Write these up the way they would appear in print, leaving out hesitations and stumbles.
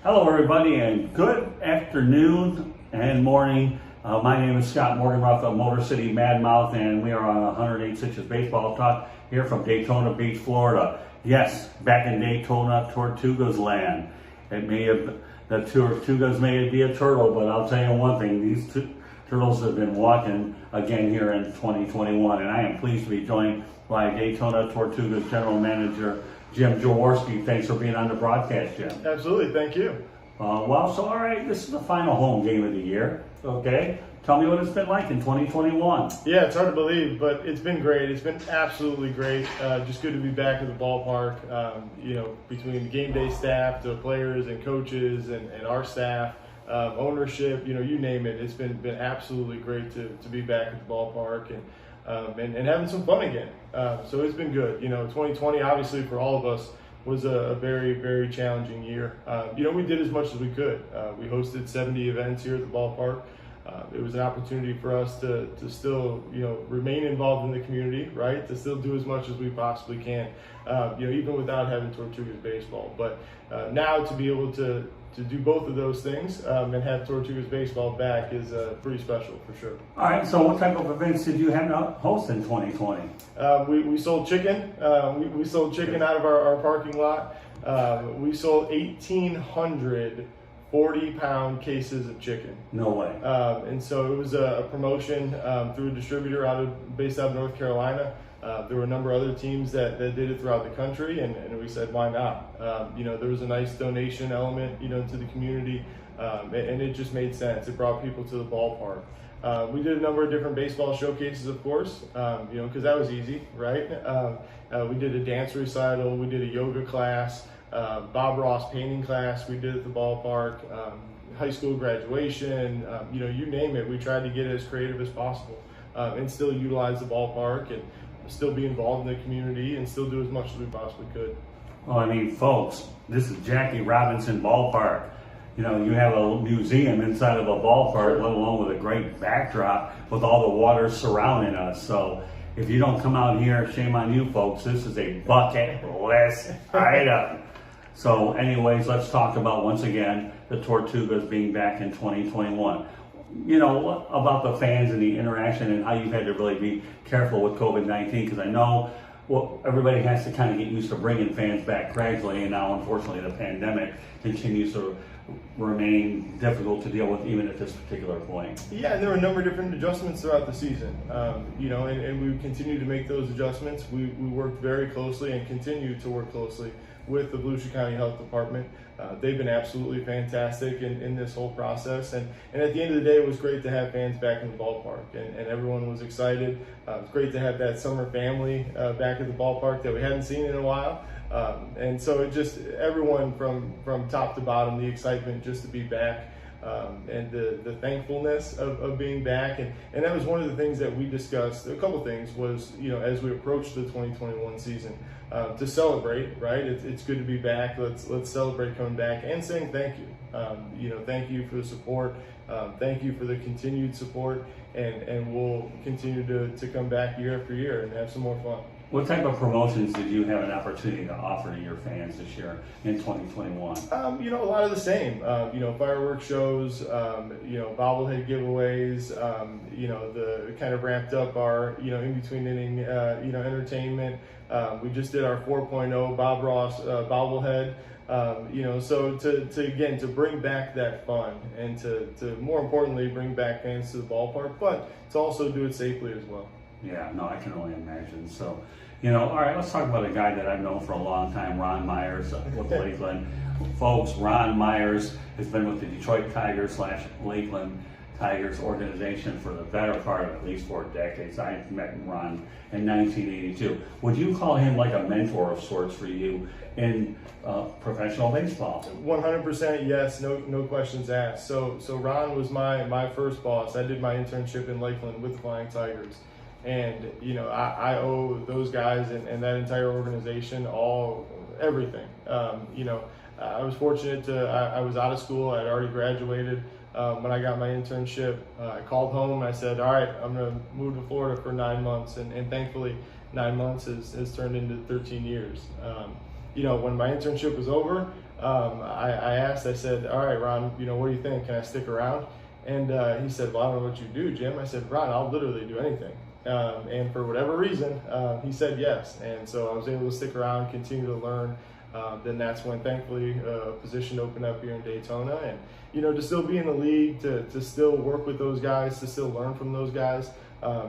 Hello, everybody, and good afternoon and morning. My name is Scott Morganroth of Motor City Mad Mouth, and we are on 108 Sitches Baseball Talk here from Daytona Beach, Florida. Yes, back in Daytona, Tortugas land. It may have, the Tortugas may be a turtle, but I'll tell you one thing, these two turtles have been walking again here in 2021, and I am pleased to be joined by Daytona Tortugas General Manager Jim Jaworski. Thanks for being on the broadcast, Jim. Absolutely, thank you. All right, this is the final home game of the year, okay? Tell me what it's been like in 2021. Yeah, it's hard to believe, but it's been great. It's been absolutely great. Just good to be back at the ballpark, between the game day staff, the players and coaches and our staff, ownership, you name it. It's been absolutely great to be back at the ballpark and having some fun again. So it's been good. 2020, obviously, for all of us, was a very, very challenging year. We did as much as we could. We hosted 70 events here at the ballpark. It was an opportunity for us to still, remain involved in the community, right? To still do as much as we possibly can, even without having Tortugas baseball. But now to be able to do both of those things and have Tortugas baseball back is pretty special for sure. All right, so what type of events did you have to host in 2020? We sold chicken. We sold chicken out of our parking lot. We sold 1,800 40-pound cases of chicken. No way. And so it was a promotion through a distributor based out of North Carolina. There were a number of other teams that did it throughout the country, and we said, why not? There was a nice donation element, to the community, and it just made sense. It brought people to the ballpark. We did a number of different baseball showcases, of course, because that was easy, right? We did a dance recital, we did a yoga class, Bob Ross painting class we did at the ballpark, high school graduation, you name it. We tried to get as creative as possible and still utilize the ballpark and still be involved in the community and still do as much as we possibly could. Well, I mean, folks, this is Jackie Robinson Ballpark. You have a museum inside of a ballpark, let alone with a great backdrop with all the water surrounding us. So if you don't come out here, shame on you, folks. This is a bucket list item. So anyways, let's talk about, once again, the Tortugas being back in 2021. About the fans and the interaction and how you've had to really be careful with COVID-19, because I know everybody has to kind of get used to bringing fans back gradually, and now unfortunately the pandemic continues to remain difficult to deal with even at this particular point. Yeah, and there were a number of different adjustments throughout the season, and we continue to make those adjustments. We worked very closely and continue to work closely with the Volusia County Health Department. They've been absolutely fantastic in this whole process, and at the end of the day, it was great to have fans back in the ballpark, and everyone was excited. It was great to have that summer family back at the ballpark that we hadn't seen in a while, and so it just, everyone from top to bottom, the excitement just to be back, and the thankfulness of being back, and that was one of the things that we discussed. A couple things was, as we approached the 2021 season, to celebrate, right? It's good to be back. Let's celebrate coming back and saying thank you. Thank you for the support. Thank you for the continued support, and we'll continue to come back year after year and have some more fun. What type of promotions did you have an opportunity to offer to your fans this year in 2021? A lot of the same. Fireworks shows, bobblehead giveaways, the kind of ramped up our, in between inning, entertainment. We just did our 4.0 Bob Ross bobblehead. So to bring back that fun and to more importantly bring back fans to the ballpark, but to also do it safely as well. Yeah, no, I can only imagine. So, all right, let's talk about a guy that I've known for a long time, Ron Myers with Lakeland. Folks, Ron Myers has been with the Detroit Tigers / Lakeland Tigers organization for the better part of at least 4 decades. I met Ron in 1982. Would you call him like a mentor of sorts for you in professional baseball? 100% yes, no questions asked. So Ron was my first boss. I did my internship in Lakeland with the Flying Tigers. And, I owe those guys and that entire organization everything. I was fortunate I was out of school. I had already graduated. When I got my internship, I called home and I said, all right, I'm going to move to Florida for 9 months. And thankfully, 9 months has turned into 13 years. When my internship was over, I asked, I said, all right, Ron, what do you think? Can I stick around? And he said, well, I don't know what you do, Jim. I said, Ron, I'll literally do anything. And for whatever reason, he said yes. And so I was able to stick around, continue to learn. Then that's when, thankfully, a position opened up here in Daytona. And, to still be in the league, to still work with those guys, to still learn from those guys,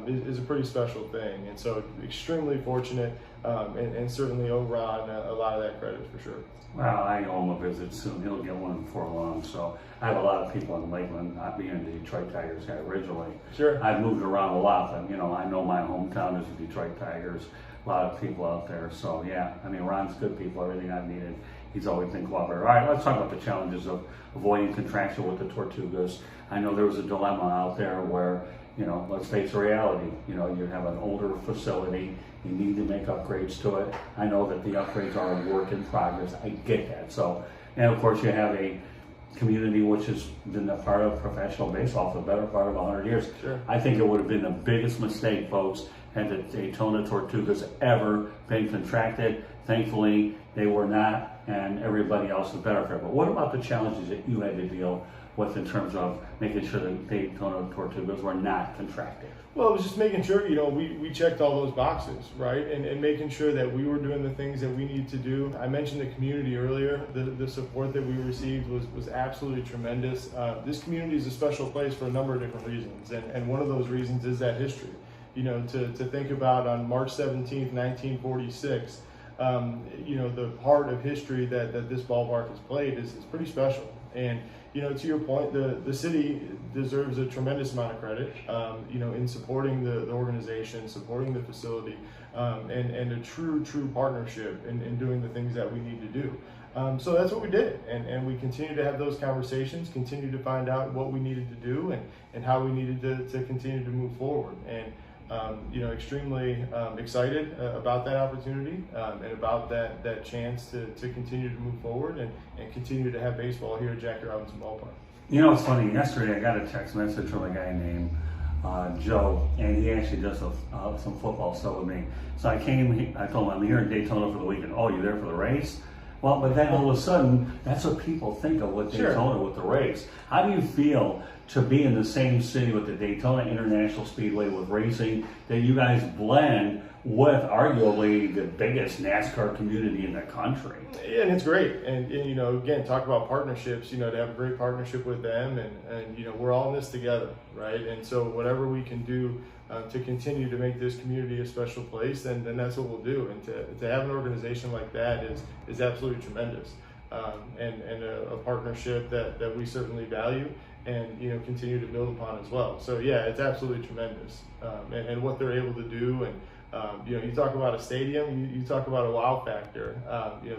is a pretty special thing. And so extremely fortunate, and certainly owe Ron a lot of that credit for sure. Well, I owe him a visit soon. He'll get one before long. So I have a lot of people in Lakeland, not being a Detroit Tigers guy originally. Sure. I've moved around a lot, but I know my hometown is the Detroit Tigers. A lot of people out there. So yeah, Ron's good people, everything I've needed. He's always been cooperative. All right, let's talk about the challenges of avoiding contraction with the Tortugas. I know there was a dilemma out there where, let's face reality. You have an older facility. You need to make upgrades to it. I know that the upgrades are a work in progress. I get that. So, and of course you have a community which has been a part of professional baseball for the better part of 100 years. Sure. I think it would have been the biggest mistake, folks, had the Daytona Tortugas ever been contracted. Thankfully, they were not, and everybody else is better for it. But what about the challenges that you had to deal with in terms of making sure that Daytona Tortugas were not contracted? Well, it was just making sure, we checked all those boxes, right? And making sure that we were doing the things that we need to do. I mentioned the community earlier. The support that we received was absolutely tremendous. This community is a special place for a number of different reasons. And one of those reasons is that history. To think about on March 17th, 1946, the part of history that this ballpark has played is pretty special. And, to your point, the city deserves a tremendous amount of credit, in supporting the organization, supporting the facility, and a true partnership in doing the things that we need to do. So that's what we did. And we continue to have those conversations, continue to find out what we needed to do and how we needed to continue to move forward. And, extremely excited about that opportunity and about that chance to continue to move forward and continue to have baseball here at Jackie Robinson Ballpark. It's funny. Yesterday I got a text message from a guy named Joe, and he actually does some football stuff with me. So I told him I'm here in Daytona for the weekend. Oh, you there for the race? Well, but then all of a sudden, that's what people think of with Daytona, with the race. How do you feel to be in the same city with the Daytona International Speedway with racing, that you guys blend with arguably the biggest NASCAR community in the country? Yeah, and it's great. And again, talk about partnerships, to have a great partnership with them and we're all in this together, right? And so whatever we can do to continue to make this community a special place, then that's what we'll do. And to have an organization like that is absolutely tremendous. And a partnership that we certainly value and continue to build upon as well. So yeah, it's absolutely tremendous. And what they're able to do, and you talk about a stadium, you talk about a wow factor.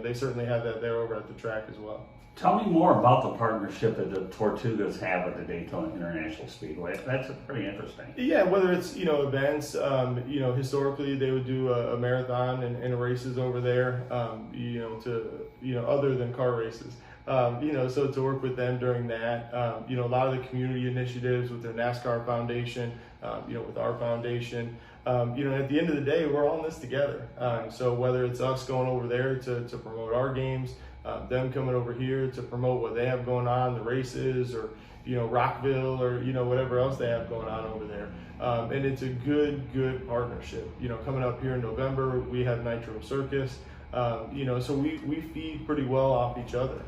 They certainly have that there over at the track as well. Tell me more about the partnership that the Tortugas have with the Daytona International Speedway. That's pretty interesting. Yeah, whether it's events, historically they would do a marathon and races over there, other than car races. So to work with them during that, a lot of the community initiatives with their NASCAR foundation, with our foundation, at the end of the day, we're all in this together. So whether it's us going over there to promote our games, them coming over here to promote what they have going on, the races, or Rockville, or whatever else they have going on over there. And it's a good partnership. Coming up here in November, we have Nitro Circus. So we feed pretty well off each other.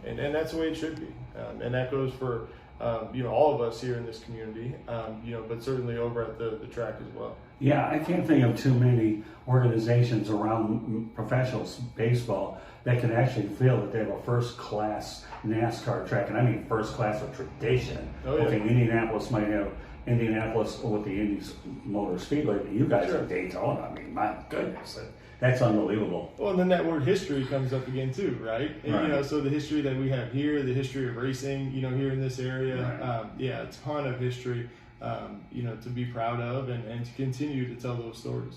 And that's the way it should be. And that goes for all of us here in this community, but certainly over at the track as well. Yeah, I can't think of too many organizations around professional baseball that can actually feel that they have a first-class NASCAR track, and I mean first-class of tradition. Oh, yeah. Okay, Indianapolis might have Indianapolis with the Indy's Motor Speedway, but you guys are Daytona. I mean, my goodness, that's unbelievable. Well, and then that word history comes up again too, right? And, right. So the history that we have here, the history of racing, here in this area, right. A ton of history, to be proud of and to continue to tell those stories.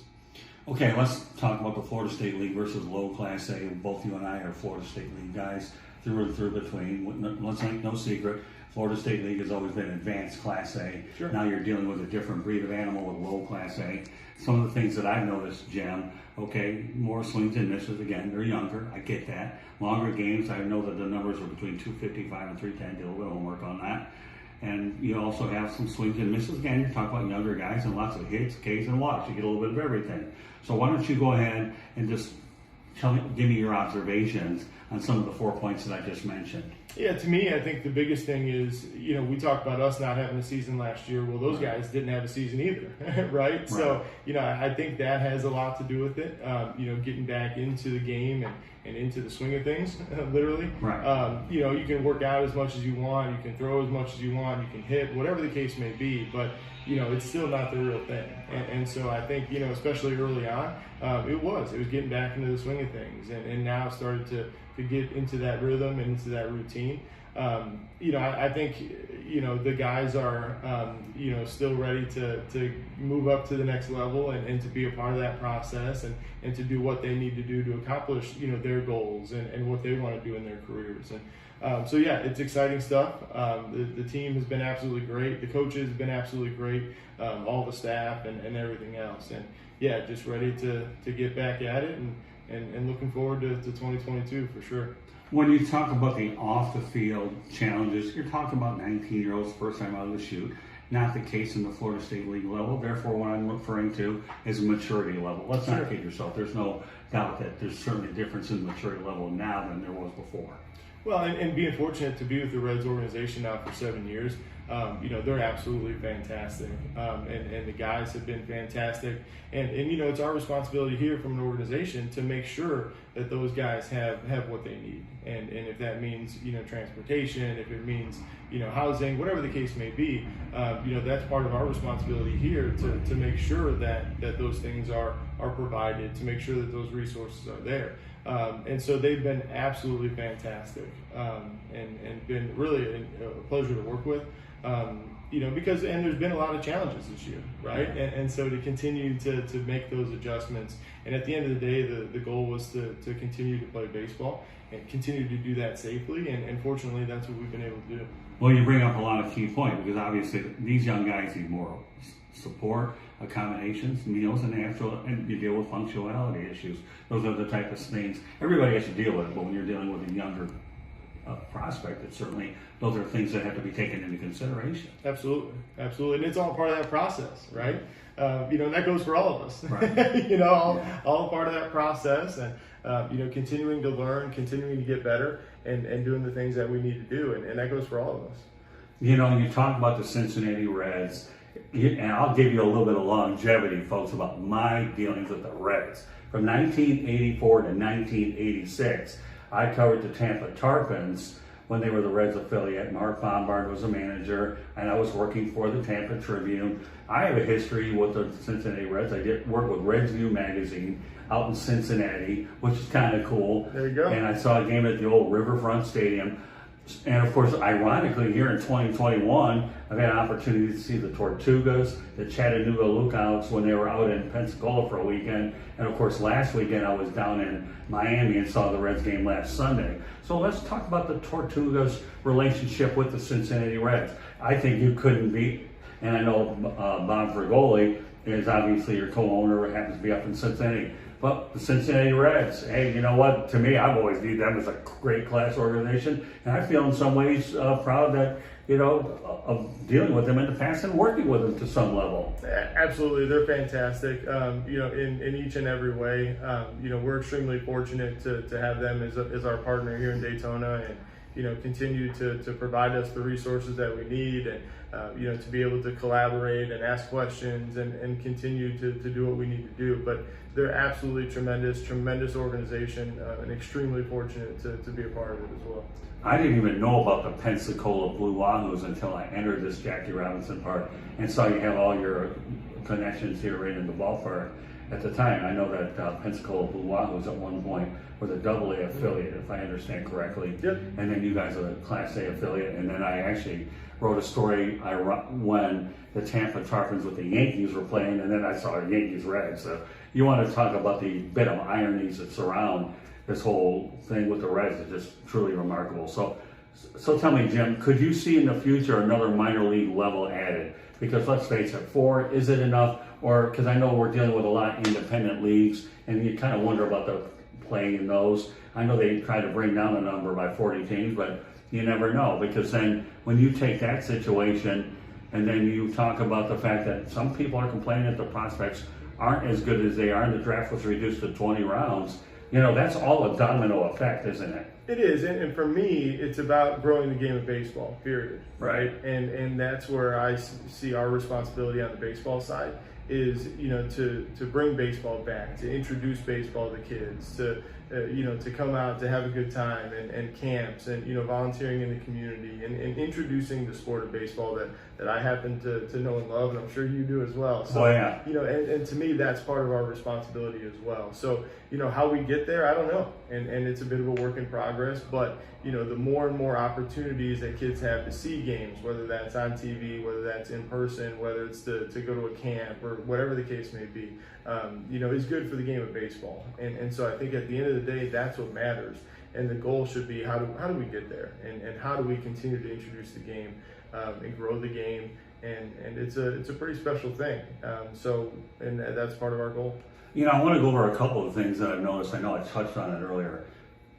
Okay, let's talk about the Florida State League versus Low Class A. Both you and I are Florida State League guys through and through between. Let's make no secret. Florida State League has always been advanced Class A. Sure. Now you're dealing with a different breed of animal with low Class A. Some of the things that I've noticed, Jim, okay, more swings and misses. Again, they're younger. I get that. Longer games, I know that the numbers are between 255 and 310. Did a little bit of homework on that. And you also have some swings and misses. Again, you're talking about younger guys and lots of hits, Ks, and walks. You get a little bit of everything. So why don't you go ahead and just give me your observations on some of the 4 points that I just mentioned. Yeah, to me, I think the biggest thing is, we talked about us not having a season last year. Well, those guys didn't have a season either, right? So, I think that has a lot to do with it, getting back into the game and into the swing of things, literally. Right. You can work out as much as you want, you can throw as much as you want, you can hit, whatever the case may be, but, it's still not the real thing. And so I think, especially early on, it was getting back into the swing of things, and now started to get into that rhythm and into that routine. I think, the guys are, still ready to move up to the next level and to be a part of that process and to do what they need to do to accomplish, their goals and what they want to do in their careers. And it's exciting stuff. The team has been absolutely great. The coaches have been absolutely great. All the staff and everything else. And just ready to get back at it and looking forward to 2022 for sure. When you talk about the off-the-field challenges, you're talking about 19-year-olds first time out of the chute. Not the case in the Florida State League level. Therefore, what I'm referring to is maturity level. Let's not kid yourself. There's no doubt that there's certainly a difference in maturity level now than there was before. Well, and being fortunate to be with the Reds organization now for 7 years, they're absolutely fantastic. And the guys have been fantastic. And it's our responsibility here from an organization to make sure that those guys have what they need. And if that means, transportation, if it means, housing, whatever the case may be, that's part of our responsibility here to make sure that those things are provided, to make sure that those resources are there. And so they've been absolutely fantastic, and been really a pleasure to work with, because there's been a lot of challenges this year, right? And so to continue to make those adjustments, and at the end of the day, the goal was to continue to play baseball and continue to do that safely, and fortunately that's what we've been able to do. Well, you bring up a lot of key points because obviously these young guys need more support, accommodations, meals, and you deal with functionality issues. Those are the type of things everybody has to deal with, but when you're dealing with a younger prospect, it's certainly those are things that have to be taken into consideration. Absolutely, and it's all part of that process, right? And that goes for all of us. Right. all part of that process, and continuing to learn, continuing to get better, and doing the things that we need to do, and that goes for all of us. You talk about the Cincinnati Reds, and I'll give you a little bit of longevity, folks, about my dealings with the Reds. From 1984 to 1986, I covered the Tampa Tarpons when they were the Reds affiliate. Mark Bombard was a manager, and I was working for the Tampa Tribune. I have a history with the Cincinnati Reds. I did work with Reds View magazine out in Cincinnati, which is kind of cool. There you go. And I saw a game at the old Riverfront Stadium. And of course, ironically, here in 2021, I've had an opportunity to see the Tortugas, the Chattanooga Lookouts when they were out in Pensacola for a weekend. And of course, last weekend I was down in Miami and saw the Reds game last Sunday. So let's talk about the Tortugas' relationship with the Cincinnati Reds. I think you couldn't beat, and I know Bob Frigoli is obviously your co-owner, happens to be up in Cincinnati. But the Cincinnati Reds, hey, you know what? To me, I've always viewed them as a great class organization, and I feel in some ways proud that, of dealing with them in the past and working with them to some level. Absolutely, they're fantastic. In each and every way. We're extremely fortunate to have them as our partner here in Daytona, and continue to provide us the resources that we need, and to be able to collaborate and ask questions and continue to do what we need to do. But they're absolutely tremendous organization, and extremely fortunate to be a part of it as well. I didn't even know about the Pensacola Blue Wahoos until I entered this Jackie Robinson Park and saw you have all your connections here right in the ballpark. At the time, I know that Pensacola Blue Wahoos at one point were the AA affiliate, if I understand correctly. Yep. And then you guys are the Class A affiliate. And then I actually wrote a story when the Tampa Tarpons with the Yankees were playing, and then I saw the Yankees Reds. So you want to talk about the bit of ironies that surround this whole thing with the Reds is just truly remarkable. So So tell me, Jim, could you see in the future another minor league level added? Because let's face it, 4, is it enough? Or, because I know we're dealing with a lot of independent leagues, and you kind of wonder about the playing in those. I know they try to bring down the number by 40 teams, but you never know. Because then when you take that situation, and then you talk about the fact that some people are complaining that the prospects aren't as good as they are, and the draft was reduced to 20 rounds, that's all a domino effect, isn't it? It is, and for me, it's about growing the game of baseball, period. Right? And that's where I see our responsibility on the baseball side is, to bring baseball back, to introduce baseball to kids, to come out to have a good time and camps and, volunteering in the community and introducing the sport of baseball that I happen to know and love, and I'm sure you do as well. So, and to me, that's part of our responsibility as well. So, how we get there, I don't know. And it's a bit of a work in progress, but, the more and more opportunities that kids have to see games, whether that's on TV, whether that's in person, whether it's to go to a camp or whatever the case may be, is good for the game of baseball. And so I think at the end of the day, that's what matters. And the goal should be how do we get there, and how do we continue to introduce the game and grow the game, and it's a pretty special thing. And that's part of our goal. I want to go over a couple of things that I've noticed. I know I touched on it earlier.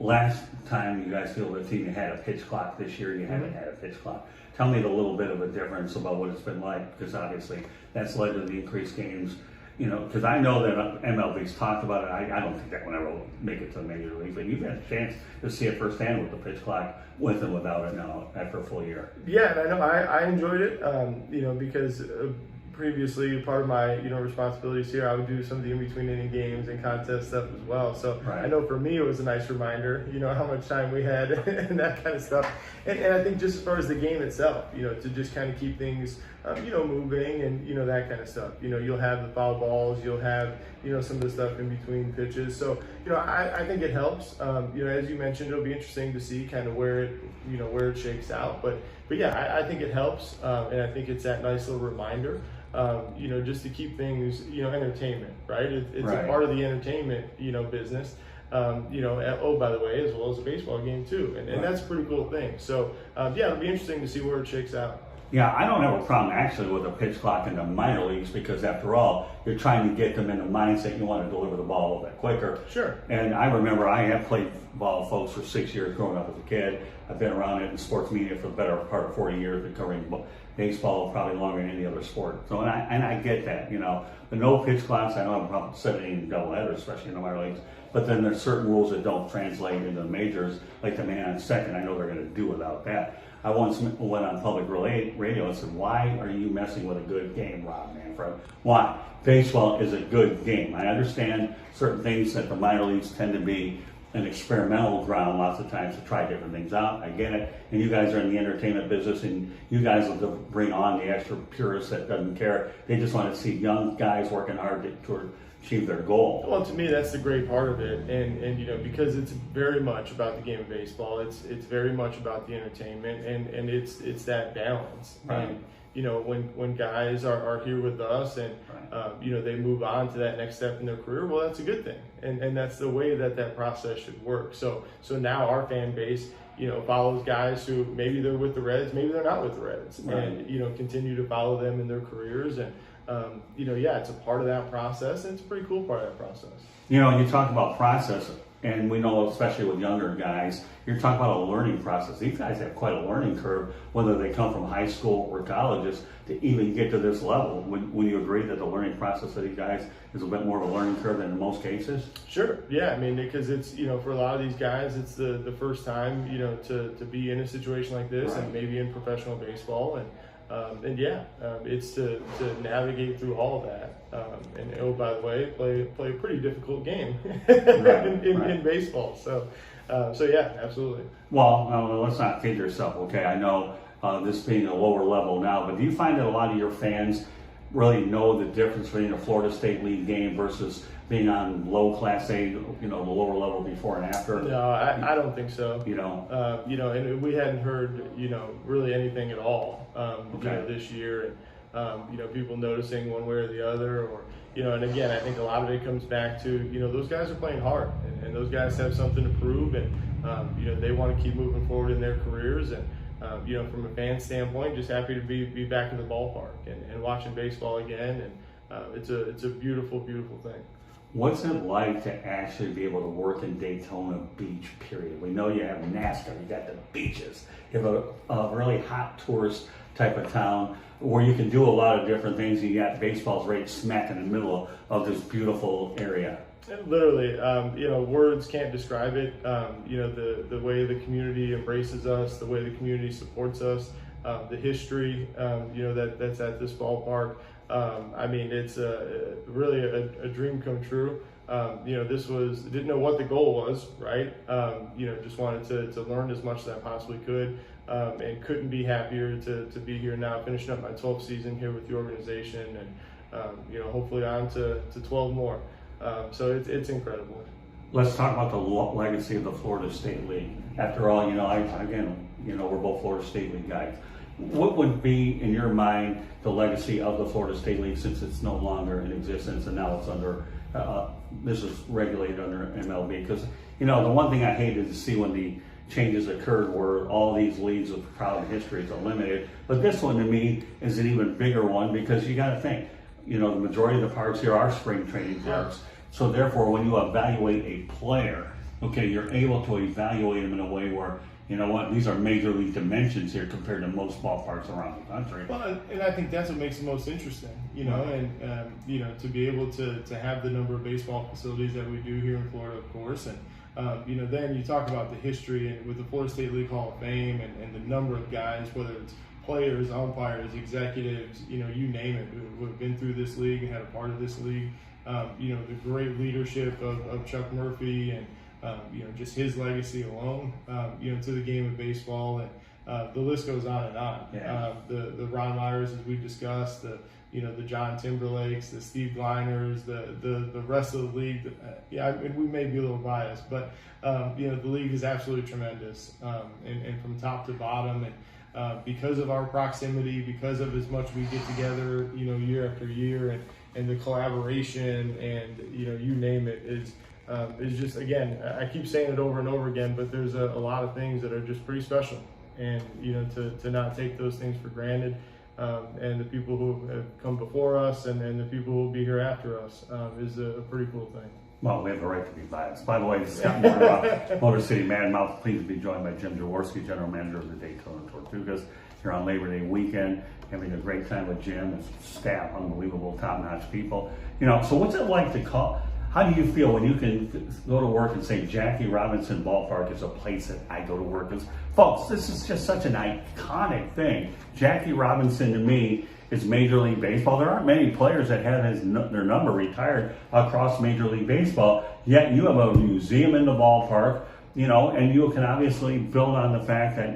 Last time you guys fielded a team, you had a pitch clock. This year you haven't had a pitch clock. Tell me a little bit of a difference about what it's been like, because obviously that's led to the increased games. Because I know that MLB's talked about it. I don't think that will ever make it to the major league, but you've had a chance to see it firsthand with the pitch clock, with and without it now after a full year. Yeah, and I know I enjoyed it, because previously part of my responsibilities here, I would do some of the in-between inning games and contest stuff as well. So I know for me it was a nice reminder, how much time we had and that kind of stuff. And I think just as far as the game itself, to just kind of keep things moving and that kind of stuff. You'll have the foul balls, you'll have some of the stuff in between pitches. So I think it helps. As you mentioned, it'll be interesting to see kind of where it shakes out. But yeah, I think it helps, and I think it's that nice little reminder. Just to keep things, entertainment, right? It's a part of the entertainment, business. Oh, by the way, as well as a baseball game too, and that's a pretty cool thing. So it'll be interesting to see where it shakes out. Yeah, I don't have a problem actually with a pitch clock in the minor leagues, because after all, you're trying to get them in the mindset you want to deliver the ball a little bit quicker. Sure. And I remember I have played ball, folks, for 6 years growing up as a kid. I've been around it in sports media for the better part of 40 years, been covering baseball probably longer than any other sport. So, and I get that, the no pitch clocks, I don't have a problem with 7 inning doubleheaders, especially in the minor leagues. But then there's certain rules that don't translate into the majors, like the man on second. I know they're going to do without that. I once went on public radio and said, "Why are you messing with a good game, Rob Manfred? Why? Baseball is a good game. I understand certain things that the minor leagues tend to be an experimental ground lots of times to try different things out. I get it. And you guys are in the entertainment business, and you guys will bring on the extra purist that doesn't care. They just want to see young guys working hard to achieve their goal." Well, to me, that's the great part of it, and because it's very much about the game of baseball. It's very much about the entertainment, and it's that balance. Right. And when guys are here with us, and they move on to that next step in their career, well, that's a good thing, and that's the way that process should work. So now our fan base, follows guys who maybe they're with the Reds, maybe they're not with the Reds, right. And continue to follow them in their careers, and it's a part of that process, and it's a pretty cool part of that process. You talk about process, and we know, especially with younger guys, you're talking about a learning process. These guys have quite a learning curve, whether they come from high school or colleges, to even get to this level. When you agree that the learning process of these guys is a bit more of a learning curve than in most cases? Sure. Yeah. I mean, because it's, for a lot of these guys, it's the first time, to be in a situation like this, right. And maybe in professional baseball. It's to navigate through all of that. And by the way, play a pretty difficult game right. in baseball. So yeah, absolutely. Well, let's not kid yourself, okay? I know this being a lower level now, but do you find that a lot of your fans really know the difference between a Florida State League game versus being on low Class A, the lower level before and after? No, I don't think so. And we hadn't heard, really anything at all, this year. And, people noticing one way or the other, or, and again, I think a lot of it comes back to, those guys are playing hard, and those guys have something to prove, and they want to keep moving forward in their careers. And from a fan standpoint, just happy to be back in the ballpark and watching baseball again. And it's a beautiful, beautiful thing. What's it like to actually be able to work in Daytona Beach, period? We know you have NASCAR, you got the beaches, you have a really hot tourist type of town where you can do a lot of different things. You got baseball's right smack in the middle of this beautiful area. Literally, words can't describe it. The way the community embraces us, the way the community supports us, the history, that's at this ballpark. It's really a dream come true. Didn't know what the goal was, right? Just wanted to learn as much as I possibly could, and couldn't be happier to be here now, finishing up my 12th season here with the organization, and hopefully on to 12 more. So it's incredible. Let's talk about the legacy of the Florida State League. After all, we're both Florida State League guys. What would be, in your mind, the legacy of the Florida State League, since it's no longer in existence and now it's under, this is regulated under MLB? Because, the one thing I hated to see when the changes occurred were all these leagues with proud histories eliminated. But this one, to me, is an even bigger one, because you got to think, the majority of the parks here are spring training parks. So therefore, when you evaluate a player, you're able to evaluate them in a way where, these are major league dimensions here compared to most ballparks around the country. Well, and I think that's what makes it most interesting, to be able to have the number of baseball facilities that we do here in Florida, of course. And, then you talk about the history and with the Florida State League Hall of Fame and the number of guys, whether it's players, umpires, executives, you name it, who have been through this league and had a part of this league. The great leadership of Chuck Murphy and, just his legacy alone, to the game of baseball, and the list goes on and on. Yeah. The Ron Myers, as we discussed, the John Timberlakes, the Steve Gleiners, the rest of the league. We may be a little biased, but the league is absolutely tremendous, and from top to bottom, and because of our proximity, because of as much we get together, year after year, and the collaboration, and you name it, is just, again, I keep saying it over and over again, but there's a lot of things that are just pretty special, and to not take those things for granted, and the people who have come before us and the people who will be here after us, is a pretty cool thing. Well, we have the right to be biased. By the way, this is Scott Moore, Motor City Mad Mouth. Pleased to be joined by Jim Jaworski, General Manager of the Daytona Tortugas, here on Labor Day weekend, having a great time with Jim, his staff, unbelievable, top-notch people. So what's it like to call? How do you feel when you can go to work and say Jackie Robinson Ballpark is a place that I go to work? Because, folks, this is just such an iconic thing. Jackie Robinson, to me, is Major League Baseball. There aren't many players that have their number retired across Major League Baseball, yet you have a museum in the ballpark, and you can obviously build on the fact that,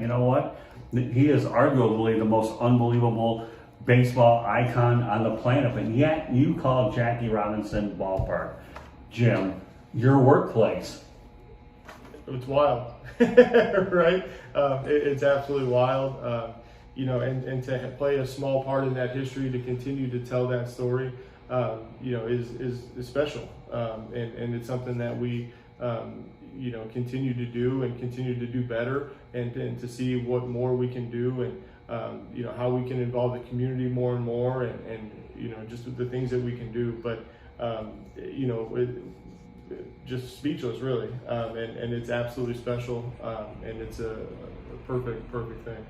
he is arguably the most unbelievable baseball icon on the planet, but yet you call Jackie Robinson Ballpark. Jim, your workplace. It's wild, right? It's absolutely wild, and to play a small part in that history, to continue to tell that story, is special, and it's something that we, continue to do and continue to do better, and to see what more we can do, and how we can involve the community more and more, and just the things that we can do, but just speechless, really, and it's absolutely special, and it's a perfect thing.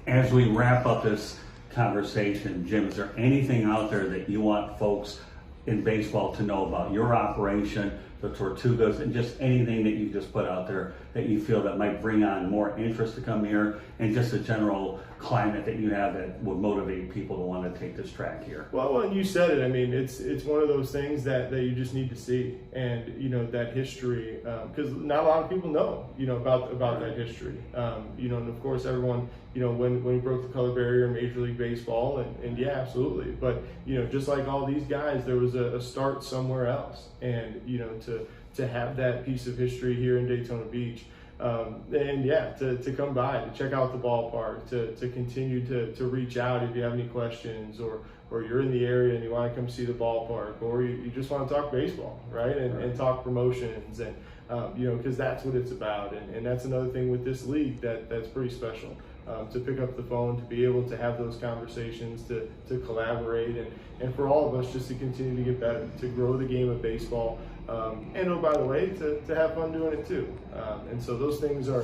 As we wrap up this conversation, Jim, is there anything out there that you want folks in baseball to know about your operation, the Tortugas, and just anything that you just put out there that you feel that might bring on more interest to come here, and just a general climate that you have that would motivate people to want to take this track here? Well, and you said it. I mean, it's one of those things that you just need to see, and that history, because not a lot of people know about that history. And of course everyone when we broke the color barrier in Major League Baseball, and yeah, absolutely. But just like all these guys, there was a start somewhere else, and to have that piece of history here in Daytona Beach. And yeah, to come by, to check out the ballpark, to continue to reach out if you have any questions, or you're in the area and you want to come see the ballpark, or you just want to talk baseball, right? And talk promotions, and because that's what it's about. And that's another thing with this league that's pretty special. To pick up the phone, to be able to have those conversations, to collaborate, and for all of us just to continue to get better, to grow the game of baseball, and oh, by the way, to have fun doing it too. And so those things are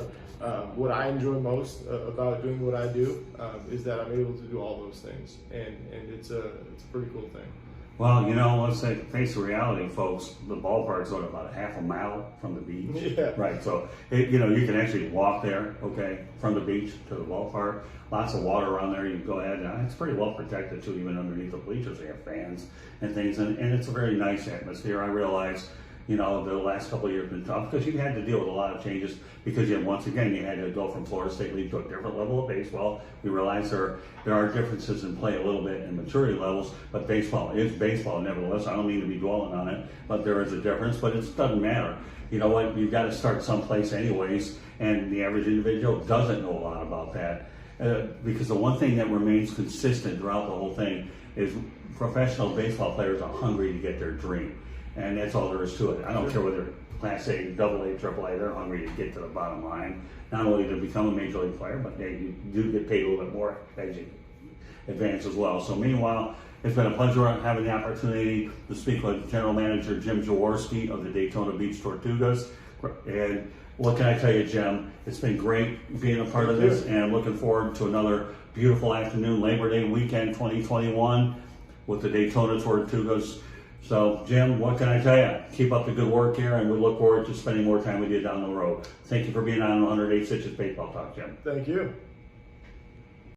what I enjoy most about doing what I do, is that I'm able to do all those things, and it's a pretty cool thing. Well, let's face the reality, folks. The ballpark's only about a half a mile from the beach. Yeah. Right. So, you can actually walk there, okay, from the beach to the ballpark. Lots of water around there. You can go ahead. It's pretty well protected, too, even underneath the bleachers. They have fans and things. And it's a very nice atmosphere. I realize, the last couple of years have been tough because you had to deal with a lot of changes because once again, you had to go from Florida State League to a different level of baseball. We realize there are differences in play a little bit in maturity levels, but baseball is baseball nevertheless. I don't mean to be dwelling on it, but there is a difference, but it doesn't matter. You know what? You've got to start someplace anyways, and the average individual doesn't know a lot about that because the one thing that remains consistent throughout the whole thing is professional baseball players are hungry to get their dream. And that's all there is to it. I don't care whether Class A, Double A, Triple A, they're hungry to get to the bottom line. Not only to become a major league player, but they do get paid a little bit more as you advance as well. So meanwhile, it's been a pleasure having the opportunity to speak with General Manager Jim Jaworski of the Daytona Beach Tortugas. And what can I tell you, Jim? It's been great being a part of this, and I'm looking forward to another beautiful afternoon, Labor Day weekend 2021 with the Daytona Tortugas. So, Jim, what can I tell you? Keep up the good work here, and we look forward to spending more time with you down the road. Thank you for being on 108 Stitches Baseball Talk, Jim. Thank you.